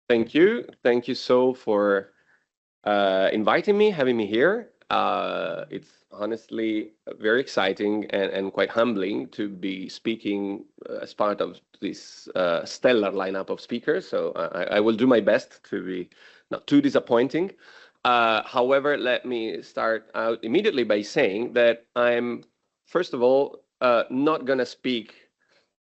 Thank you. Thank you so for inviting me, having me here. It's honestly very exciting and quite humbling to be speaking as part of this stellar lineup of speakers. So I will do my best to be not too disappointing. However, let me start out immediately by saying that I'm, first of all, not going to speak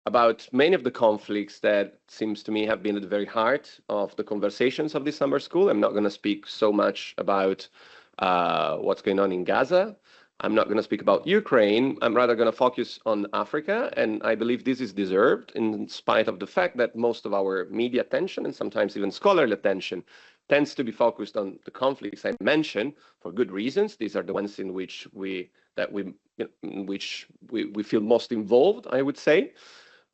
about many of the conflicts that seems to me have been at the very heart of the conversations of this summer school. I'm not going to speak so much about what's going on in Gaza. I'm not going to speak about Ukraine. I'm rather going to focus on Africa, and I believe this is deserved in spite of the fact that most of our media attention and sometimes even scholarly attention tends to be focused on the conflicts I mentioned for good reasons. These are the ones in which we feel most involved, I would say.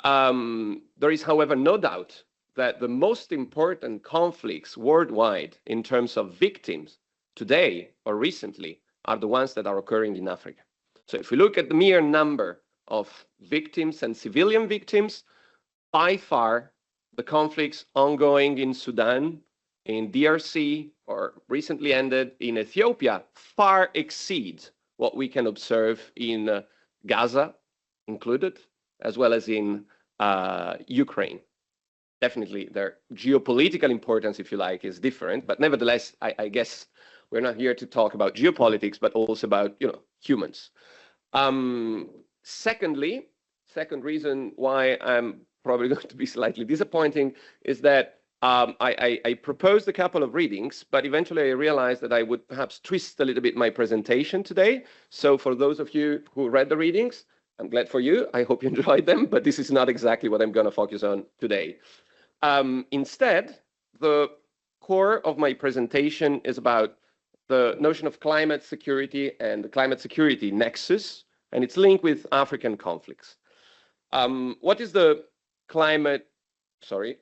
There is, however, no doubt that the most important conflicts worldwide in terms of victims today or recently are the ones that are occurring in Africa. So if we look at the mere number of victims and civilian victims, by far the conflicts ongoing in Sudan, in DRC, or recently ended in Ethiopia far exceed what we can observe in Gaza included, as well as in Ukraine. Definitely, their geopolitical importance, if you like, is different. But nevertheless, I guess we're not here to talk about geopolitics, but also about humans. Secondly, second reason why I'm probably going to be slightly disappointing is that I proposed a couple of readings, but eventually I realized that I would perhaps twist a little bit my presentation today. So for those of you who read the readings, I'm glad for you. I hope you enjoyed them, but this is not exactly what I'm going to focus on today. Instead, the core of my presentation is about the notion of climate security and the climate security nexus, and its link with African conflicts. What is the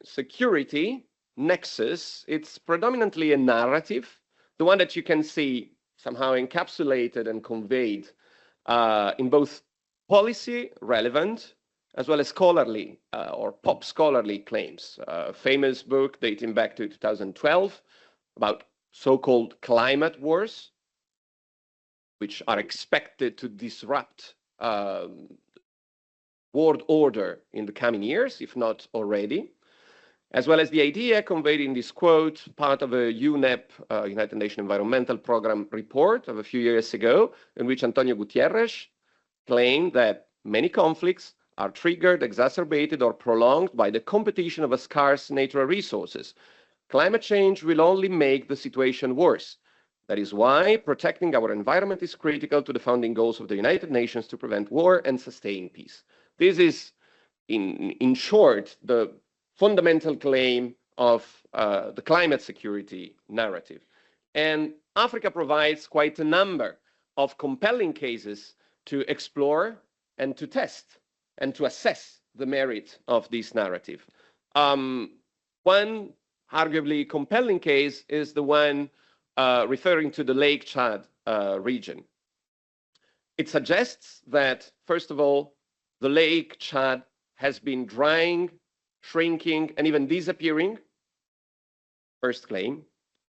security nexus? It's predominantly a narrative, the one that you can see somehow encapsulated and conveyed in both policy relevant as well as scholarly or pop scholarly claims. A famous book dating back to 2012 about so-called climate wars, which are expected to disrupt world order in the coming years, if not already, as well as the idea conveyed in this quote, part of a UNEP, United Nations Environmental Program report of a few years ago, in which Antonio Gutierrez claimed that many conflicts are triggered, exacerbated, or prolonged by the competition of scarce natural resources. Climate change will only make the situation worse. That is why protecting our environment is critical to the founding goals of the United Nations to prevent war and sustain peace. This is, in short, the fundamental claim of the climate security narrative. And Africa provides quite a number of compelling cases to explore and to test and to assess the merit of this narrative. One arguably compelling case is the one referring to the Lake Chad region. It suggests that, first of all, the Lake Chad has been drying, shrinking, and even disappearing. First claim.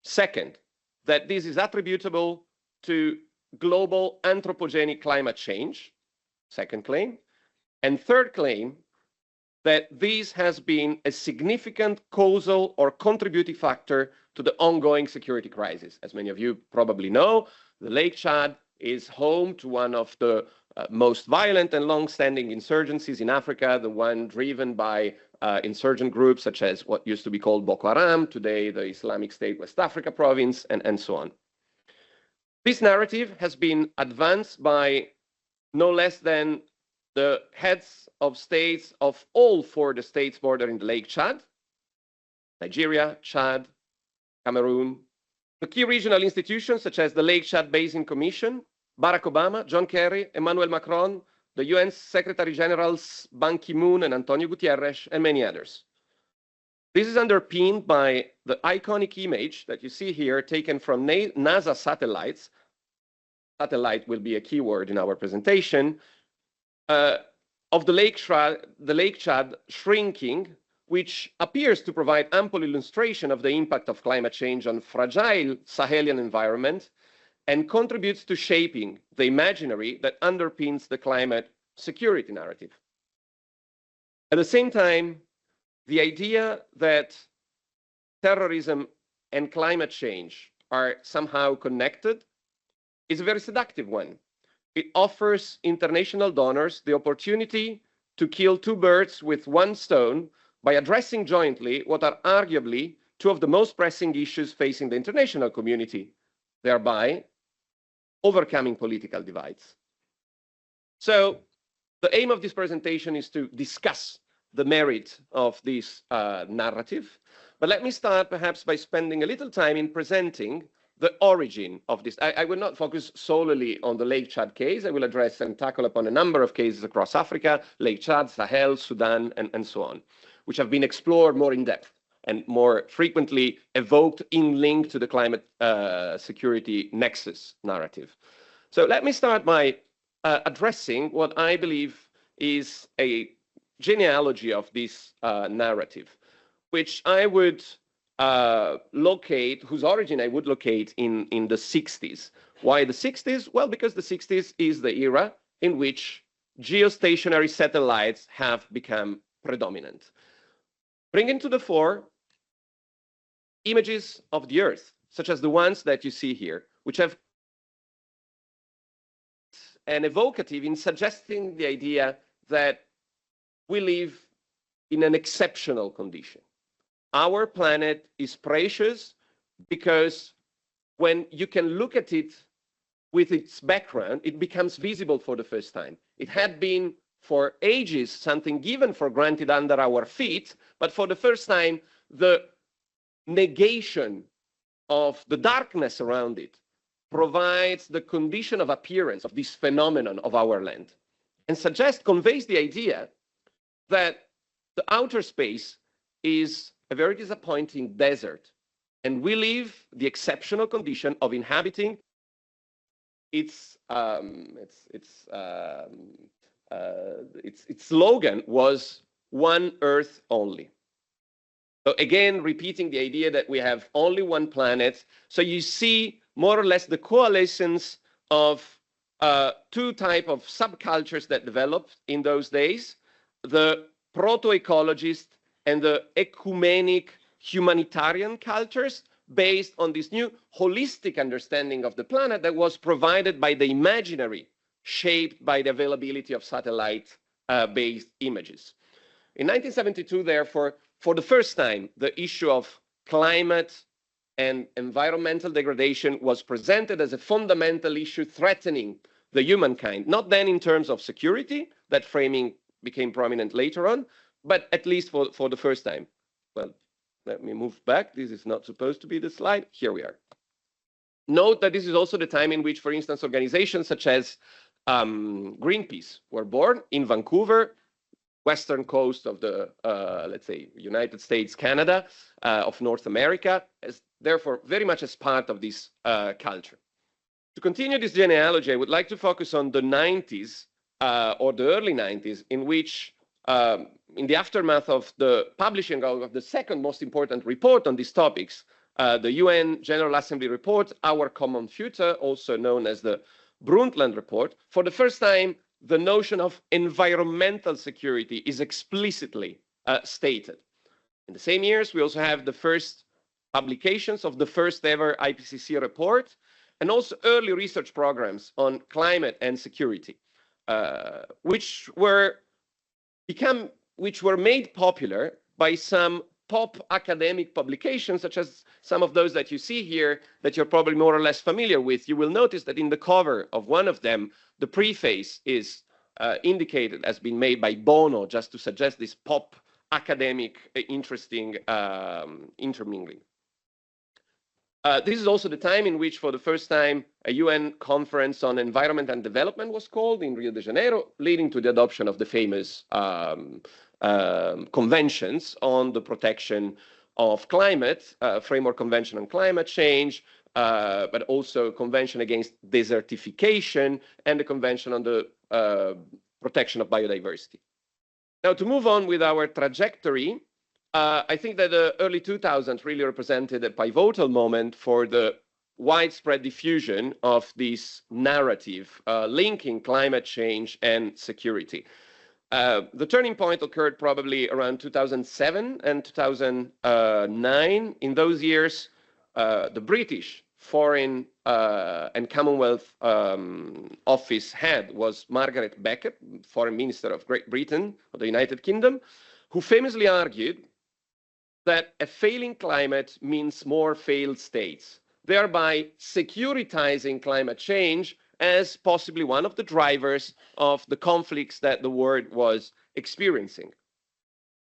Second, that this is attributable to global anthropogenic climate change. Second claim. And third claim, that this has been a significant causal or contributing factor to the ongoing security crisis. As many of you probably know, the Lake Chad is home to one of the most violent and long-standing insurgencies in Africa, the one driven by insurgent groups such as what used to be called Boko Haram, today the Islamic State West Africa province, and so on. This narrative has been advanced by no less than the heads of states of all four the states bordering the Lake Chad: Nigeria, Chad, Cameroon, the key regional institutions such as the Lake Chad Basin Commission, Barack Obama, John Kerry, Emmanuel Macron, the UN Secretary Generals Ban Ki-moon and Antonio Gutierrez, and many others. This is underpinned by the iconic image that you see here taken from NASA satellites. Satellite will be a keyword in our presentation, of the Lake Chad shrinking which appears to provide ample illustration of the impact of climate change on fragile Sahelian environment and contributes to shaping the imaginary that underpins the climate security narrative. At the same time, the idea that terrorism and climate change are somehow connected is a very seductive one. It offers international donors the opportunity to kill two birds with one stone by addressing jointly what are arguably two of the most pressing issues facing the international community, thereby overcoming political divides. So the aim of this presentation is to discuss the merit of this narrative. But let me start perhaps by spending a little time in presenting the origin of this. I will not focus solely on the Lake Chad case. I will address and tackle upon a number of cases across Africa, Lake Chad, Sahel, Sudan, and so on, which have been explored more in depth and more frequently evoked in link to the climate security nexus narrative. So let me start by addressing what I believe is a genealogy of this narrative, which I would whose origin I would locate in the 60s. Why the 60s? Well, because the 60s is the era in which geostationary satellites have become predominant, bringing to the fore images of the Earth, such as the ones that you see here, which have an evocative in suggesting the idea that we live in an exceptional condition. Our planet is precious because when you can look at it with its background, it becomes visible for the first time. It had been for ages something given for granted under our feet, but for the first time, the negation of the darkness around it provides the condition of appearance of this phenomenon of our land, and conveys the idea that the outer space is a very disappointing desert, and we live the exceptional condition of inhabiting its slogan was "One Earth Only." So again, repeating the idea that we have only one planet. So you see more or less the coalescence of two types of subcultures that developed in those days: the proto-ecologist and the ecumenic humanitarian cultures, based on this new holistic understanding of the planet that was provided by the imaginary, shaped by the availability of satellite-based images. In 1972, therefore, for the first time, the issue of climate and environmental degradation was presented as a fundamental issue threatening the humankind, not then in terms of security, that framing became prominent later on, but at least for the first time. Well, let me move back. This is not supposed to be the slide. Here we are. Note that this is also the time in which, for instance, organizations such as Greenpeace were born in Vancouver, western coast of the, let's say, United States, Canada, of North America, as therefore very much as part of this culture. To continue this genealogy, I would like to focus on the 90s or the early 90s, in which in the aftermath of the publishing of the second most important report on these topics, the UN General Assembly report, Our Common Future, also known as the Brundtland Report, for the first time, the notion of environmental security is explicitly stated. In the same years, we also have the first publications of the first ever IPCC report, and also early research programs on climate and security, which were made popular by some pop academic publications, such as some of those that you see here that you're probably more or less familiar with. You will notice that in the cover of one of them, the preface is indicated as being made by Bono, just to suggest this pop academic interesting intermingling. This is also the time in which, for the first time, a UN conference on environment and development was called in Rio de Janeiro, leading to the adoption of the famous conventions on the protection of climate, Framework Convention on Climate Change, but also Convention Against Desertification, and the Convention on the Protection of Biodiversity. Now, to move on with our trajectory, I think that the early 2000s really represented a pivotal moment for the widespread diffusion of this narrative linking climate change and security. The turning point occurred probably around 2007 and 2009. In those years, the British Foreign and Commonwealth Office head was Margaret Beckett, Foreign Minister of Great Britain, of the United Kingdom, who famously argued that a failing climate means more failed states, thereby securitizing climate change as possibly one of the drivers of the conflicts that the world was experiencing.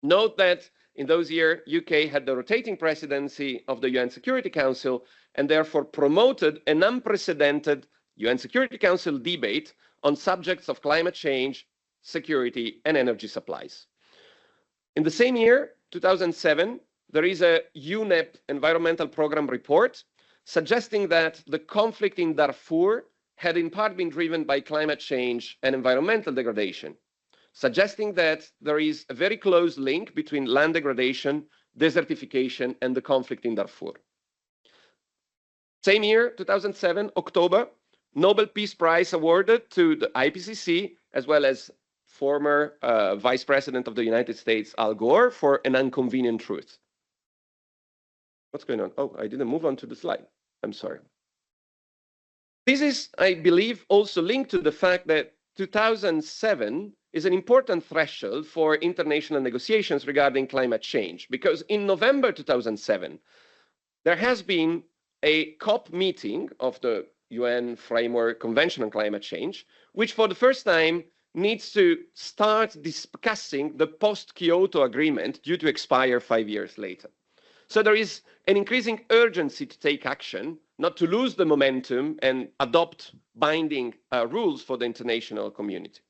Note that in those years, UK had the rotating presidency of the UN Security Council and therefore promoted an unprecedented UN Security Council debate on subjects of climate change, security, and energy supplies. In the same year, 2007, there is a UNEP environmental program report suggesting that the conflict in Darfur had in part been driven by climate change and environmental degradation, suggesting that there is a very close link between land degradation, desertification, and the conflict in Darfur. Same year, 2007, October, Nobel Peace Prize awarded to the IPCC, as well as former Vice President of the United States, Al Gore, for an inconvenient truth. What's going on? Oh, I didn't move on to the slide. I'm sorry. This is, I believe, also linked to the fact that 2007 is an important threshold for international negotiations regarding climate change, because in November 2007, there has been a COP meeting of the UN Framework Convention on Climate Change, which for the first time needs to start discussing the post-Kyoto agreement due to expire 5 years later. So there is an increasing urgency to take action, not to lose the momentum and adopt binding rules for the international community.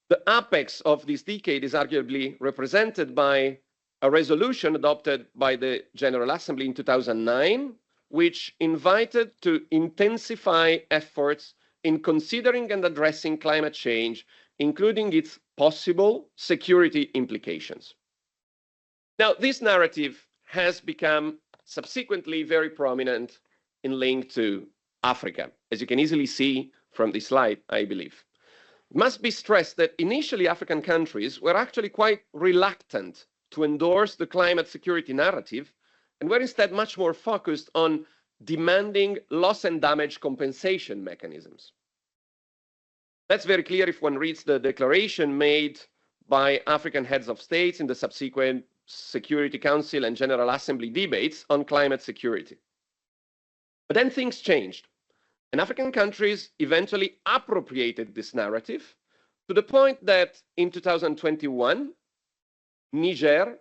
The apex of this decade is arguably represented by a resolution adopted by the General Assembly in 2009, which invited to intensify efforts in considering and addressing climate change, including its possible security implications. Now, this narrative has become subsequently very prominent in link to Africa, as you can easily see from this slide, I believe. It must be stressed that initially African countries were actually quite reluctant to endorse the climate security narrative and were instead much more focused on demanding loss and damage compensation mechanisms. That's very clear if one reads the declaration made by African heads of states in the subsequent Security Council and General Assembly debates on climate security. But then things changed, and African countries eventually appropriated this narrative to the point that in 2021, Niger,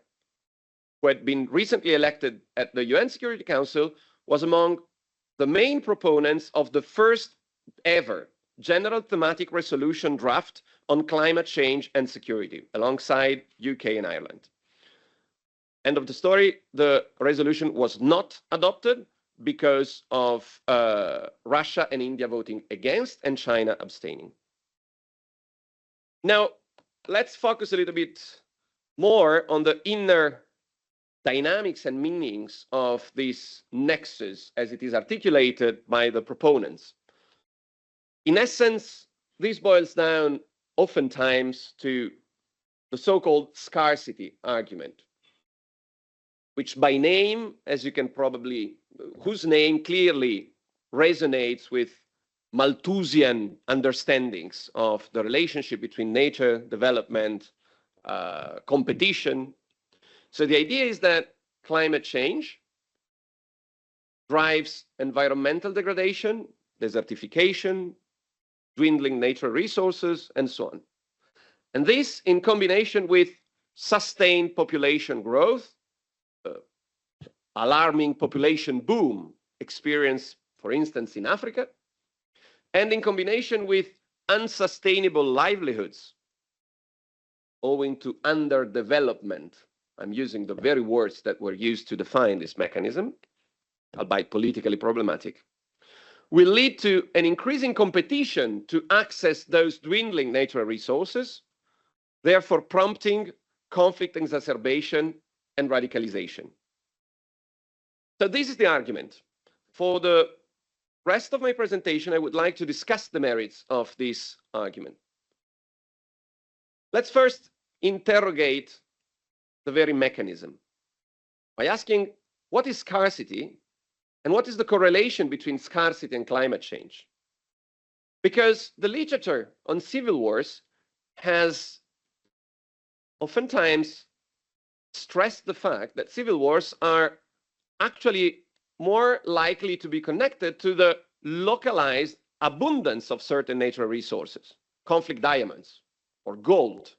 who had been recently elected at the UN Security Council, was among the main proponents of the first ever general thematic resolution draft on climate change and security, alongside UK and Ireland. End of the story, the resolution was not adopted because of Russia and India voting against and China abstaining. Now, let's focus a little bit more on the inner dynamics and meanings of this nexus as it is articulated by the proponents. In essence, this boils down oftentimes to the so-called scarcity argument, which by name, as you can probably, whose name clearly resonates with Malthusian understandings of the relationship between nature, development, competition. So the idea is that climate change drives environmental degradation, desertification, dwindling natural resources, and so on. And this in combination with sustained population growth, alarming population boom experienced, for instance, in Africa, and in combination with unsustainable livelihoods owing to underdevelopment. I'm using the very words that were used to define this mechanism, albeit politically problematic, will lead to an increasing competition to access those dwindling natural resources, therefore prompting conflict exacerbation, and radicalization. So this is the argument. For the rest of my presentation, I would like to discuss the merits of this argument. Let's first interrogate the very mechanism by asking, what is scarcity and what is the correlation between scarcity and climate change? Because the literature on civil wars has oftentimes stressed the fact that civil wars are actually more likely to be connected to the localized abundance of certain natural resources, conflict diamonds or gold.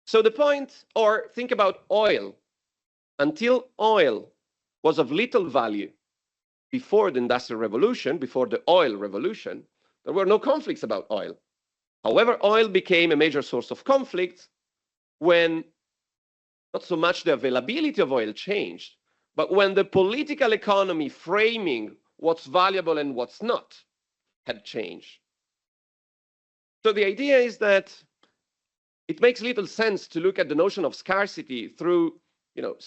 So the point, or think about oil. Until oil was of little value before the Industrial Revolution, before the oil revolution, there were no conflicts about oil. However, oil became a major source of conflict when not so much the availability of oil changed, but when the political economy framing what's valuable and what's not had changed. So the idea is that it makes little sense to look at the notion of scarcity through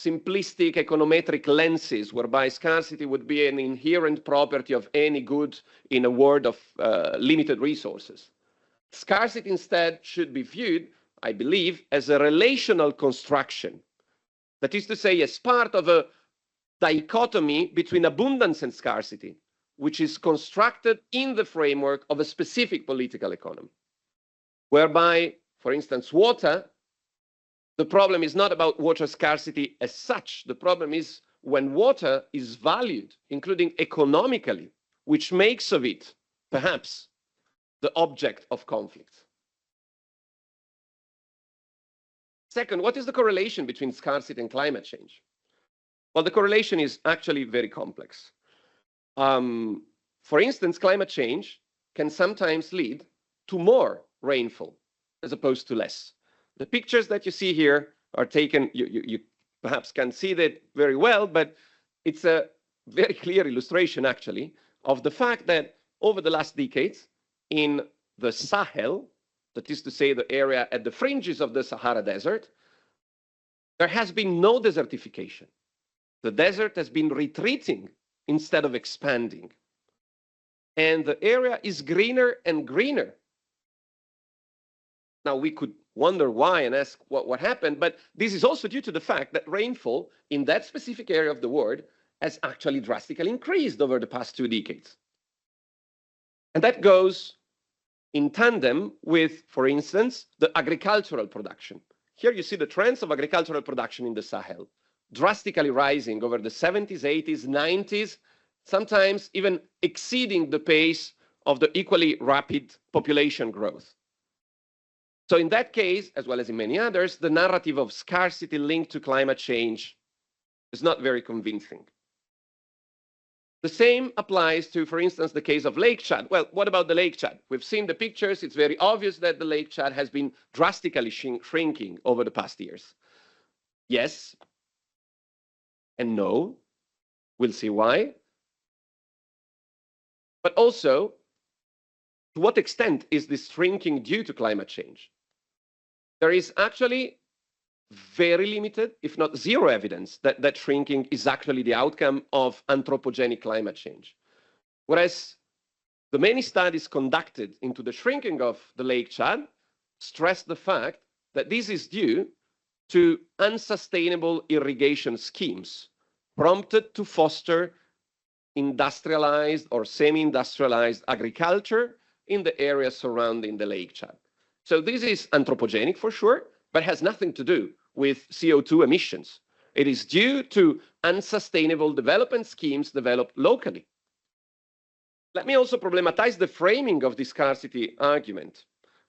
simplistic econometric lenses, whereby scarcity would be an inherent property of any good in a world of limited resources. Scarcity instead should be viewed, I believe, as a relational construction. That is to say, as part of a dichotomy between abundance and scarcity, which is constructed in the framework of a specific political economy, whereby, for instance, water, the problem is not about water scarcity as such. The problem is when water is valued, including economically, which makes of it, perhaps, the object of conflict. Second, what is the correlation between scarcity and climate change? Well, the correlation is actually very complex. For instance, climate change can sometimes lead to more rainfall as opposed to less. The pictures that you see here are taken, you perhaps can't see that very well, but it's a very clear illustration, actually, of the fact that over the last decades, in the Sahel, that is to say the area at the fringes of the Sahara Desert, there has been no desertification. The desert has been retreating instead of expanding. And the area is greener and greener. Now, we could wonder why and ask what happened, but this is also due to the fact that rainfall in that specific area of the world has actually drastically increased over the past 2 decades. And that goes in tandem with, for instance, the agricultural production. Here you see the trends of agricultural production in the Sahel, drastically rising over the 70s, 80s, 90s, sometimes even exceeding the pace of the equally rapid population growth. So in that case, as well as in many others, the narrative of scarcity linked to climate change is not very convincing. The same applies to, for instance, the case of Lake Chad. Well, what about the Lake Chad? We've seen the pictures. It's very obvious that the Lake Chad has been drastically shrinking over the past years. Yes and no. We'll see why. But also, to what extent is this shrinking due to climate change? There is actually very limited, if not zero evidence that shrinking is actually the outcome of anthropogenic climate change. Whereas the many studies conducted into the shrinking of the Lake Chad stress the fact that this is due to unsustainable irrigation schemes prompted to foster industrialized or semi-industrialized agriculture in the areas surrounding the Lake Chad. So this is anthropogenic for sure, but has nothing to do with CO2 emissions. It is due to unsustainable development schemes developed locally. Let me also problematize the framing of the scarcity argument,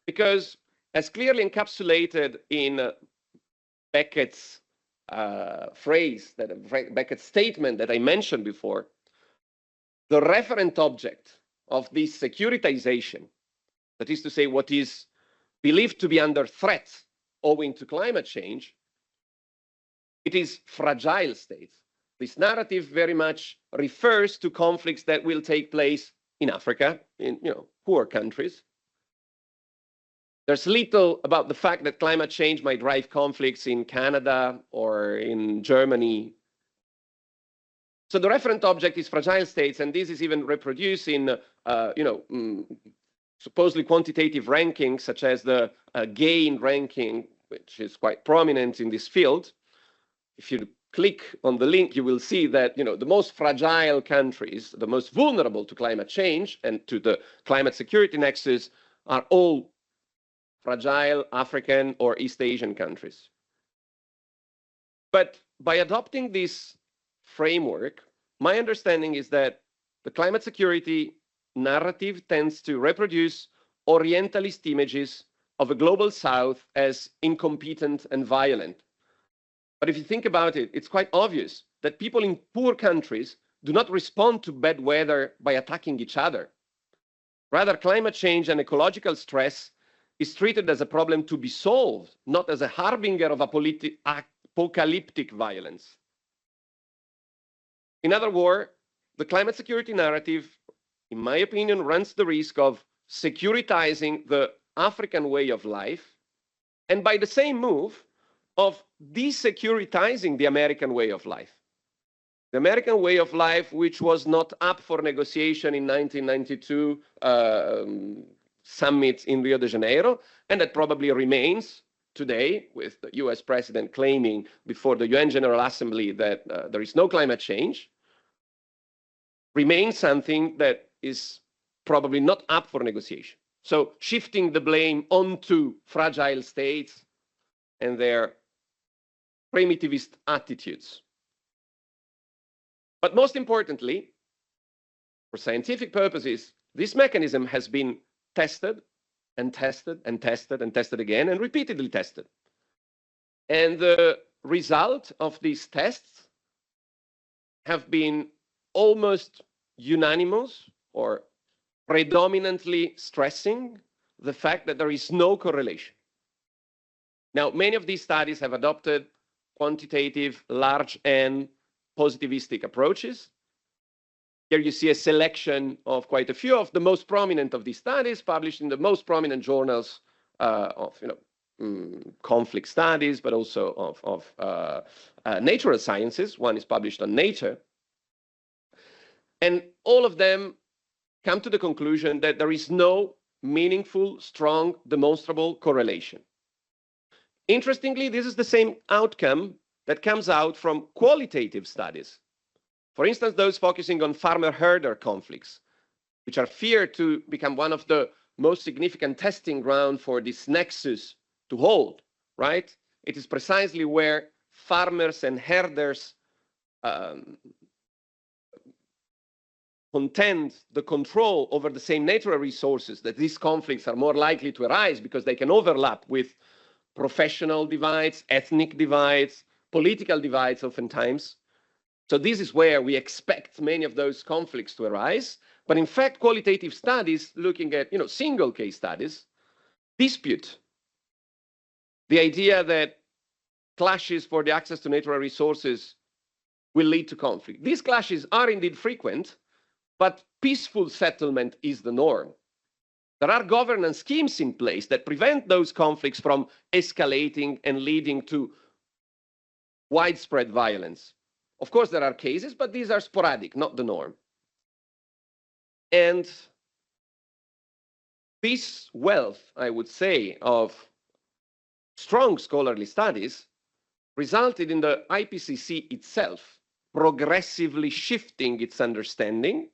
because as clearly encapsulated in Beckett's Beckett's statement that I mentioned before, the referent object of this securitization, that is to say what is believed to be under threat owing to climate change, it is fragile states. This narrative very much refers to conflicts that will take place in Africa, in poor countries. There's little about the fact that climate change might drive conflicts in Canada or in Germany. So the referent object is fragile states, and this is even reproduced in, supposedly quantitative rankings, such as the GAIN ranking, which is quite prominent in this field. If you click on the link, you will see that the most fragile countries, the most vulnerable to climate change and to the climate security nexus, are all fragile African or East Asian countries. But by adopting this framework, my understanding is that the climate security narrative tends to reproduce Orientalist images of a global South as incompetent and violent. But if you think about it, it's quite obvious that people in poor countries do not respond to bad weather by attacking each other. Rather, climate change and ecological stress is treated as a problem to be solved, not as a harbinger of apocalyptic violence. In other words, the climate security narrative, in my opinion, runs the risk of securitizing the African way of life, and by the same move, of desecuritizing the American way of life. The American way of life, which was not up for negotiation in 1992 summit in Rio de Janeiro, and that probably remains today, with the US president claiming before the UN General Assembly that there is no climate change, remains something that is probably not up for negotiation. So shifting the blame onto fragile states and their primitivist attitudes. But most importantly, for scientific purposes, this mechanism has been tested and tested and tested and tested again and repeatedly tested. And the result of these tests have been almost unanimous or predominantly stressing the fact that there is no correlation. Now, many of these studies have adopted quantitative, large N, positivistic approaches. Here you see a selection of quite a few of the most prominent of these studies published in the most prominent journals of conflict studies, but also of natural sciences. One is published on Nature. And all of them come to the conclusion that there is no meaningful, strong, demonstrable correlation. Interestingly, this is the same outcome that comes out from qualitative studies. For instance, those focusing on farmer-herder conflicts, which are feared to become one of the most significant testing ground for this nexus to hold, right? It is precisely where farmers and herders contend the control over the same natural resources that these conflicts are more likely to arise because they can overlap with professional divides, ethnic divides, political divides oftentimes. So this is where we expect many of those conflicts to arise. But in fact, qualitative studies looking at single case studies dispute the idea that clashes for the access to natural resources will lead to conflict. These clashes are indeed frequent, but peaceful settlement is the norm. There are governance schemes in place that prevent those conflicts from escalating and leading to widespread violence. Of course, there are cases, but these are sporadic, not the norm. And this wealth, I would say, of strong scholarly studies resulted in the IPCC itself progressively shifting its understanding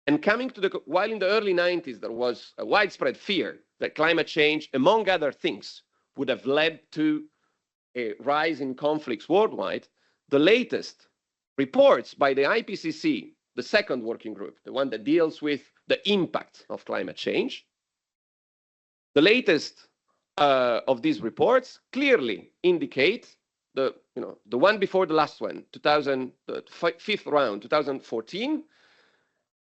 and coming to while in the early 90s, there was a widespread fear that climate change, among other things, would have led to a rise in conflicts worldwide. The latest reports by the IPCC, the second working group, the one that deals with the impact of climate change, the latest of these reports clearly indicate the one before the last one, the fifth round, 2014.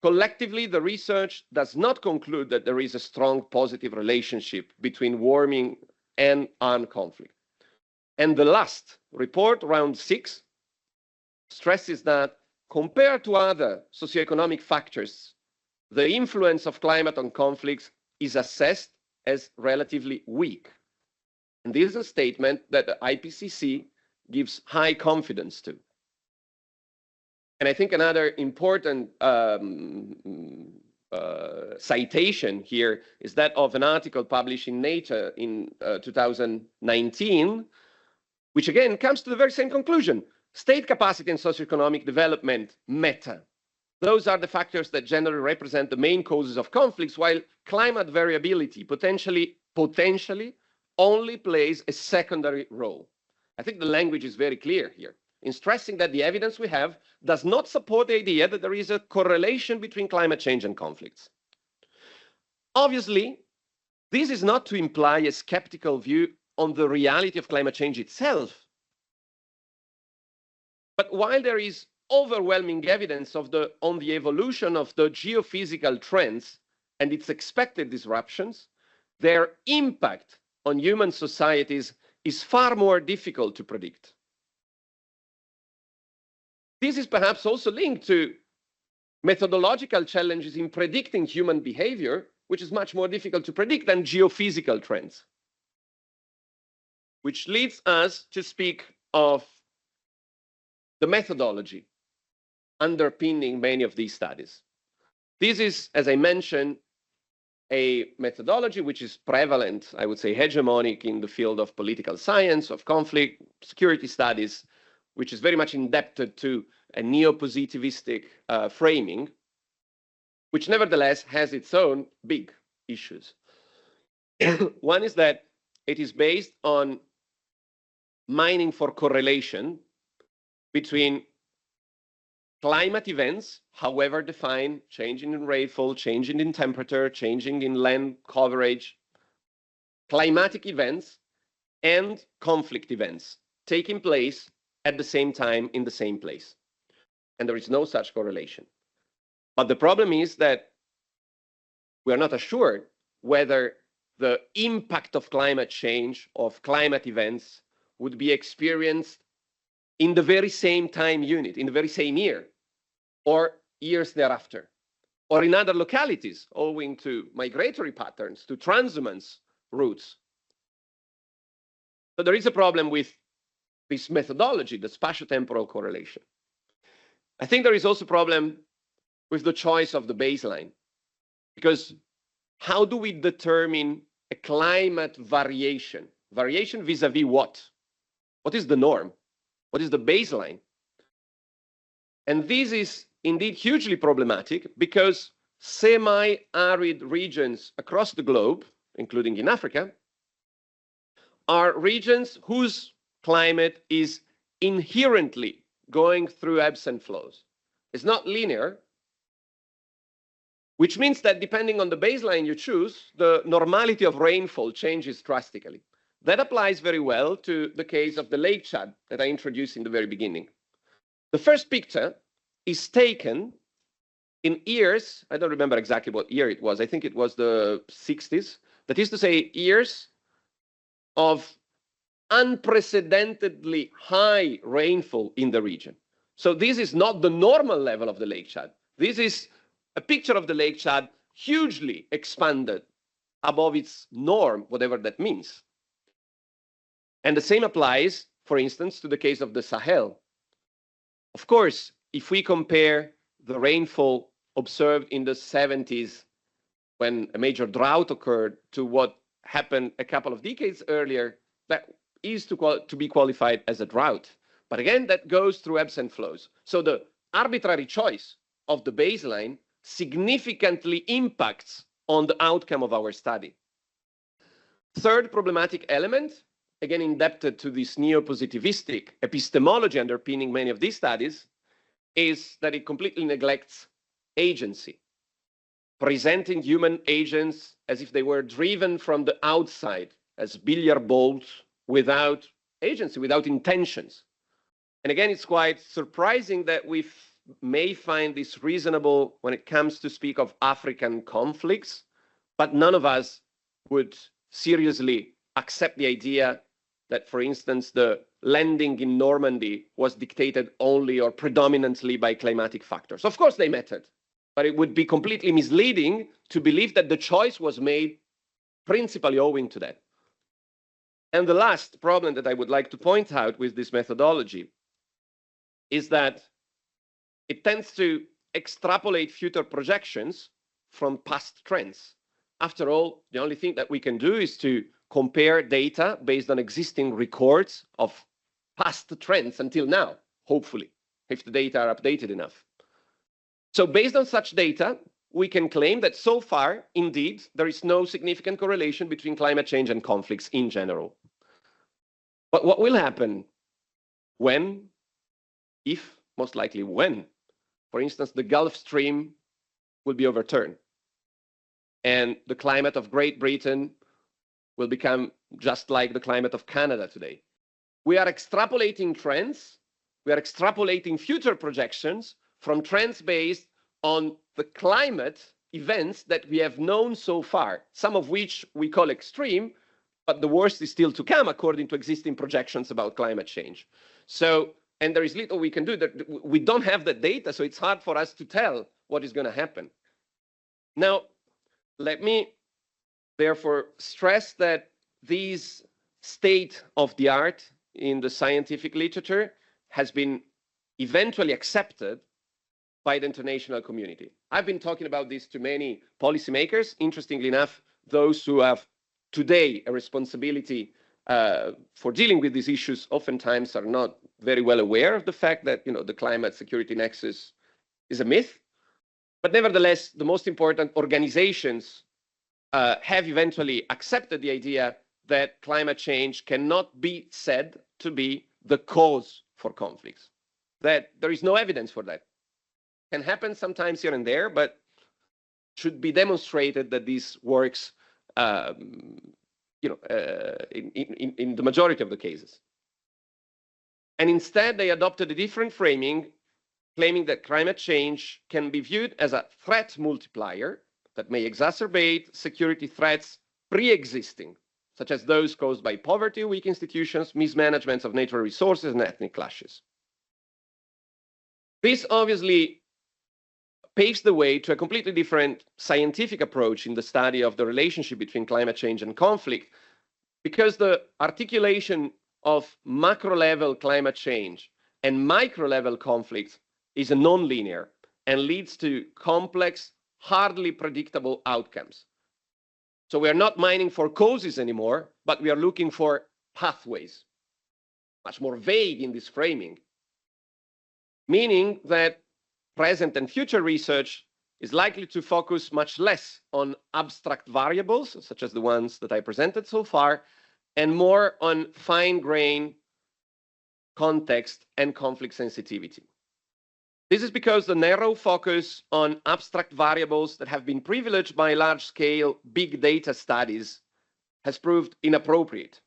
Collectively, the research does not conclude that there is a strong positive relationship between warming and armed conflict. And the last report, round 6, stresses that compared to other socioeconomic factors, the influence of climate on conflicts is assessed as relatively weak. And this is a statement that the IPCC gives high confidence to. And I think another important citation here is that of an article published in Nature in 2019, which again comes to the very same conclusion. State capacity and socioeconomic development matter. Those are the factors that generally represent the main causes of conflicts, while climate variability potentially only plays a secondary role. I think the language is very clear here in stressing that the evidence we have does not support the idea that there is a correlation between climate change and conflicts. Obviously, this is not to imply a skeptical view on the reality of climate change itself. But while there is overwhelming evidence on the evolution of the geophysical trends and its expected disruptions, their impact on human societies is far more difficult to predict. This is perhaps also linked to methodological challenges in predicting human behavior, which is much more difficult to predict than geophysical trends. Which leads us to speak of the methodology underpinning many of these studies. This is, as I mentioned, a methodology which is prevalent, I would say hegemonic in the field of political science, of conflict, security studies, which is very much indebted to a neo-positivistic framing, which nevertheless has its own big issues. One is that it is based on mining for correlation between climate events, however defined, changing in rainfall, changing in temperature, changing in land coverage, climatic events, and conflict events taking place at the same time in the same place. And there is no such correlation. But the problem is that we are not assured whether the impact of climate change, of climate events, would be experienced in the very same time unit, in the very same year, or years thereafter, or in other localities, owing to migratory patterns, to transhumance routes. So there is a problem with this methodology, the spatiotemporal correlation. I think there is also a problem with the choice of the baseline, because how do we determine a climate variation? Variation vis-a-vis what? What is the norm? What is the baseline? And this is indeed hugely problematic because semi-arid regions across the globe, including in Africa, are regions whose climate is inherently going through ebbs and flows. It's not linear, which means that depending on the baseline you choose, the normality of rainfall changes drastically. That applies very well to the case of the Lake Chad that I introduced in the very beginning. The first picture is taken in years, I don't remember exactly what year it was, I think it was the 60s, that is to say years of unprecedentedly high rainfall in the region. So this is not the normal level of the Lake Chad. This is a picture of the Lake Chad hugely expanded above its norm, whatever that means. And the same applies, for instance, to the case of the Sahel. Of course, if we compare the rainfall observed in the 70s when a major drought occurred to what happened a couple of decades earlier, that is to be qualified as a drought. But again, that goes through ebbs and flows. So the arbitrary choice of the baseline significantly impacts on the outcome of our study. Third problematic element, again indebted to this neo-positivistic epistemology underpinning many of these studies, is that it completely neglects agency, presenting human agents as if they were driven from the outside, as billiard balls without agency, without intentions. And again, it's quite surprising that we may find this reasonable when it comes to speak of African conflicts, but none of us would seriously accept the idea that, for instance, the landing in Normandy was dictated only or predominantly by climatic factors. Of course, they mattered, but it would be completely misleading to believe that the choice was made principally owing to that. And the last problem that I would like to point out with this methodology is that it tends to extrapolate future projections from past trends. After all, the only thing that we can do is to compare data based on existing records of past trends until now, hopefully, if the data are updated enough. So based on such data, we can claim that so far, indeed, there is no significant correlation between climate change and conflicts in general. But what will happen when, if, most likely when, for instance, the Gulf Stream will be overturned and the climate of Great Britain will become just like the climate of Canada today? We are extrapolating trends, we are extrapolating future projections from trends based on the climate events that we have known so far, some of which we call extreme, but the worst is still to come according to existing projections about climate change. So, and there is little we can do. That we don't have the data, so it's hard for us to tell what is going to happen. Now, let me therefore stress that this state of the art in the scientific literature has been eventually accepted by the international community. I've been talking about this to many policymakers. Interestingly enough, those who have today a responsibility for dealing with these issues oftentimes are not very well aware of the fact that the climate security nexus is a myth. But nevertheless, the most important organizations have eventually accepted the idea that climate change cannot be said to be the cause for conflicts, that there is no evidence for that. It can happen sometimes here and there, but should be demonstrated that this works in the majority of the cases. And instead, they adopted a different framing, claiming that climate change can be viewed as a threat multiplier that may exacerbate security threats pre-existing, such as those caused by poverty, weak institutions, mismanagement of natural resources, and ethnic clashes. This obviously paves the way to a completely different scientific approach in the study of the relationship between climate change and conflict, because the articulation of macro-level climate change and micro-level conflicts is a non-linear and leads to complex, hardly predictable outcomes. So we are not mining for causes anymore, but we are looking for pathways, much more vague in this framing, meaning that present and future research is likely to focus much less on abstract variables, such as the ones that I presented so far, and more on fine-grained context and conflict sensitivity. This is because the narrow focus on abstract variables that have been privileged by large-scale big data studies has proved inappropriate.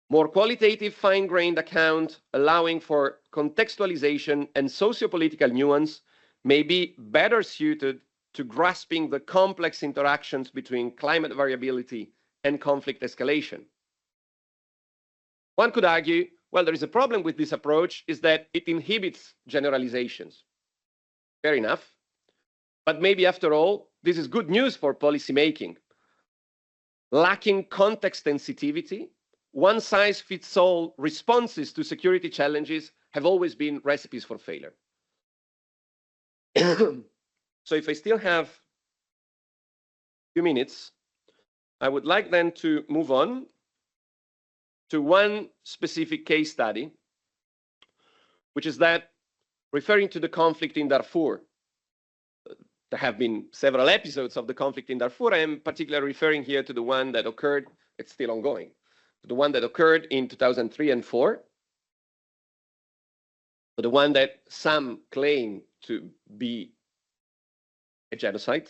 More qualitative, fine-grained account allowing for contextualization and sociopolitical nuance may be better suited to grasping the complex interactions between climate variability and conflict escalation. One could argue, well, there is a problem with this approach, is that it inhibits generalizations. Fair enough. But maybe after all, this is good news for policymaking. Lacking context sensitivity, one-size-fits-all responses to security challenges have always been recipes for failure. So if I still have a few minutes, I would like then to move on to one specific case study, which is that referring to the conflict in Darfur. There have been several episodes of the conflict in Darfur. I am particularly referring here to the one that occurred, it's still ongoing, the one that occurred in 2003 and 2004, the one that some claim to be a genocide.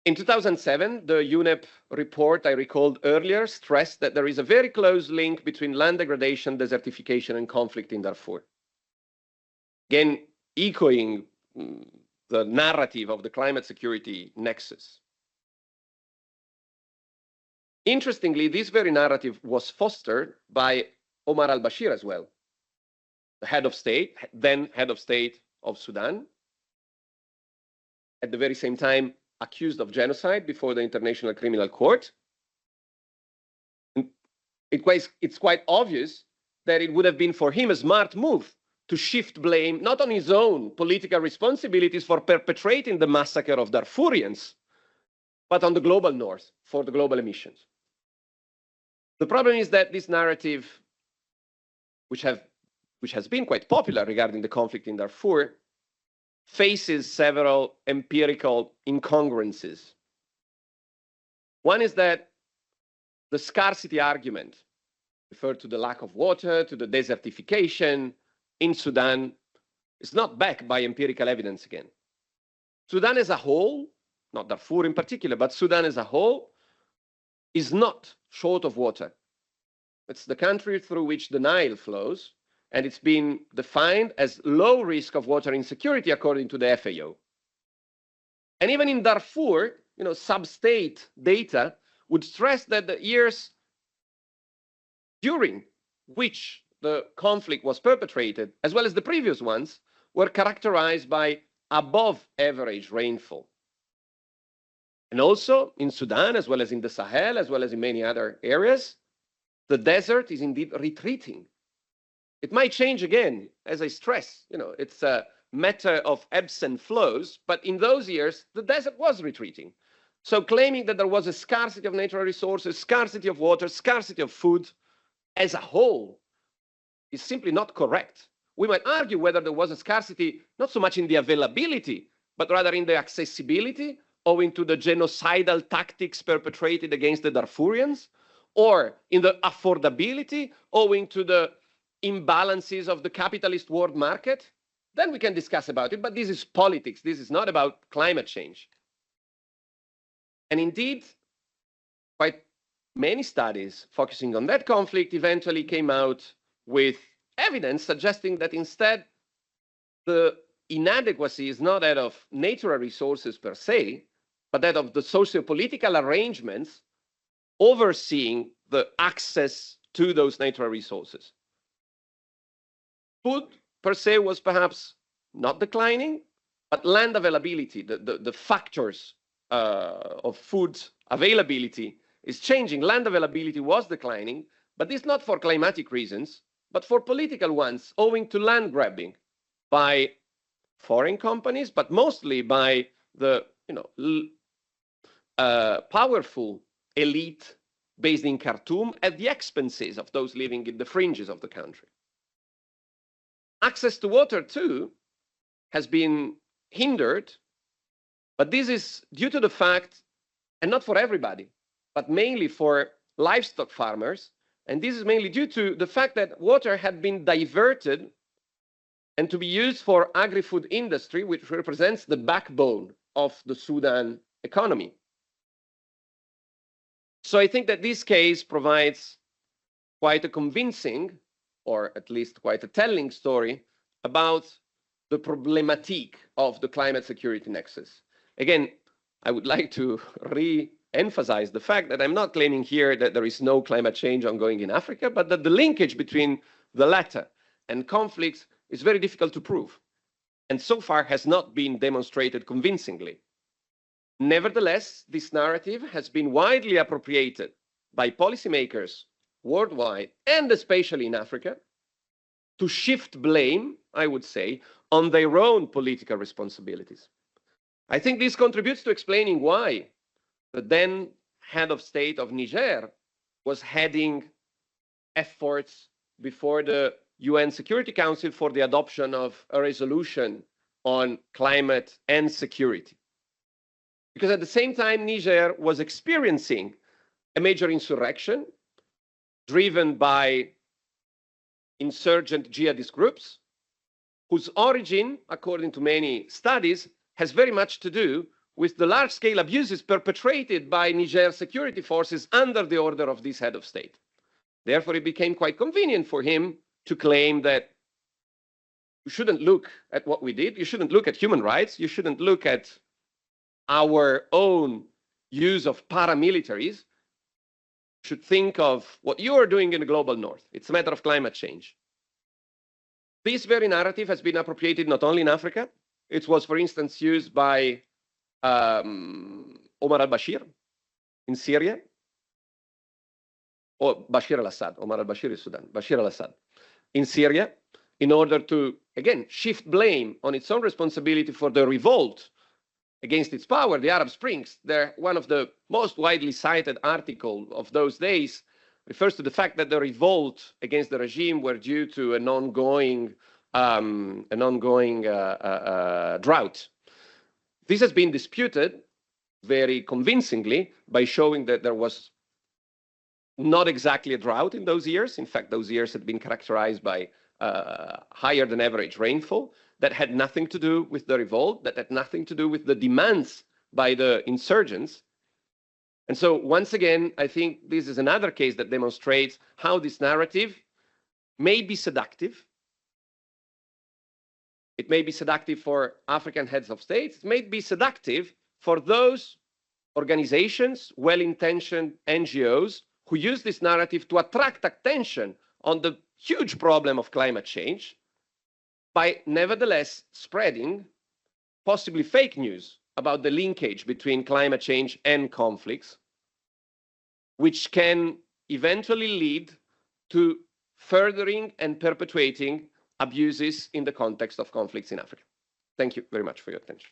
In 2007, the UNEP report I recalled earlier stressed that there is a very close link between land degradation, desertification, and conflict in Darfur. Again, echoing the narrative of the climate security nexus. Interestingly, this very narrative was fostered by Omar al-Bashir as well, the head of state, then head of state of Sudan. At the very same time, accused of genocide before the International Criminal Court. It's quite obvious that it would have been for him a smart move to shift blame not on his own political responsibilities for perpetrating the massacre of Darfurians, but on the global north for the global emissions. The problem is that this narrative, which has been quite popular regarding the conflict in Darfur, faces several empirical incongruences. One is that the scarcity argument referred to the lack of water, to the desertification in Sudan, is not backed by empirical evidence again. Sudan as a whole, not Darfur in particular, but Sudan as a whole, is not short of water. It's the country through which the Nile flows, and it's been defined as low risk of water insecurity according to the FAO. And even in Darfur, sub-state data would stress that the years during which the conflict was perpetrated, as well as the previous ones, were characterized by above average rainfall. And also in Sudan, as well as in the Sahel, as well as in many other areas, the desert is indeed retreating. It might change again, as I stress, it's a matter of ebbs and flows, but in those years, the desert was retreating. So claiming that there was a scarcity of natural resources, scarcity of water, scarcity of food as a whole is simply not correct. We might argue whether there was a scarcity, not so much in the availability, but rather in the accessibility, owing to the genocidal tactics perpetrated against the Darfurians, or in the affordability, owing to the imbalances of the capitalist world market. Then we can discuss about it, but this is politics. This is not about climate change. And indeed, quite many studies focusing on that conflict eventually came out with evidence suggesting that instead the inadequacy is not that of natural resources per se, but that of the socio-political arrangements overseeing the access to those natural resources. Food per se was perhaps not declining, but land availability, the factors of food availability is changing. Land availability was declining, but this not for climatic reasons, but for political ones, owing to land grabbing by foreign companies, but mostly by the powerful elite based in Khartoum at the expenses of those living in the fringes of the country. Access to water, too, has been hindered, but this is due to the fact, and not for everybody, but mainly for livestock farmers, and this is mainly due to the fact that water had been diverted and to be used for agri-food industry, which represents the backbone of the Sudan economy. So I think that this case provides quite a convincing, or at least quite a telling story about the problematique of the climate security nexus. Again, I would like to re-emphasize the fact that I'm not claiming here that there is no climate change ongoing in Africa, but that the linkage between the latter and conflicts is very difficult to prove, and so far has not been demonstrated convincingly. Nevertheless, this narrative has been widely appropriated by policymakers worldwide, and especially in Africa, to shift blame, I would say, on their own political responsibilities. I think this contributes to explaining why the then head of state of Niger was heading efforts before the UN Security Council for the adoption of a resolution on climate and security. Because at the same time, Niger was experiencing a major insurrection driven by insurgent jihadist groups, whose origin, according to many studies, has very much to do with the large-scale abuses perpetrated by Niger security forces under the order of this head of state. Therefore, it became quite convenient for him to claim that you shouldn't look at what we did, you shouldn't look at human rights, you shouldn't look at our own use of paramilitaries, you should think of what you are doing in the global north. It's a matter of climate change. This very narrative has been appropriated not only in Africa, it was, for instance, used by Omar al-Bashir in Syria, or Bashir al-Assad, Omar al-Bashir is Sudan, Bashir al-Assad in Syria, in order to, again, shift blame on its own responsibility for the revolt against its power, the Arab Springs. One of the most widely cited articles of those days refers to the fact that the revolt against the regime were due to an ongoing drought. This has been disputed very convincingly by showing that there was not exactly a drought in those years. In fact, those years had been characterized by higher than average rainfall that had nothing to do with the revolt, that had nothing to do with the demands by the insurgents. And so once again, I think this is another case that demonstrates how this narrative may be seductive. It may be seductive for African heads of states. It may be seductive for those organizations, well-intentioned NGOs, who use this narrative to attract attention on the huge problem of climate change by nevertheless spreading possibly fake news about the linkage between climate change and conflicts, which can eventually lead to furthering and perpetuating abuses in the context of conflicts in Africa. Thank you very much for your attention.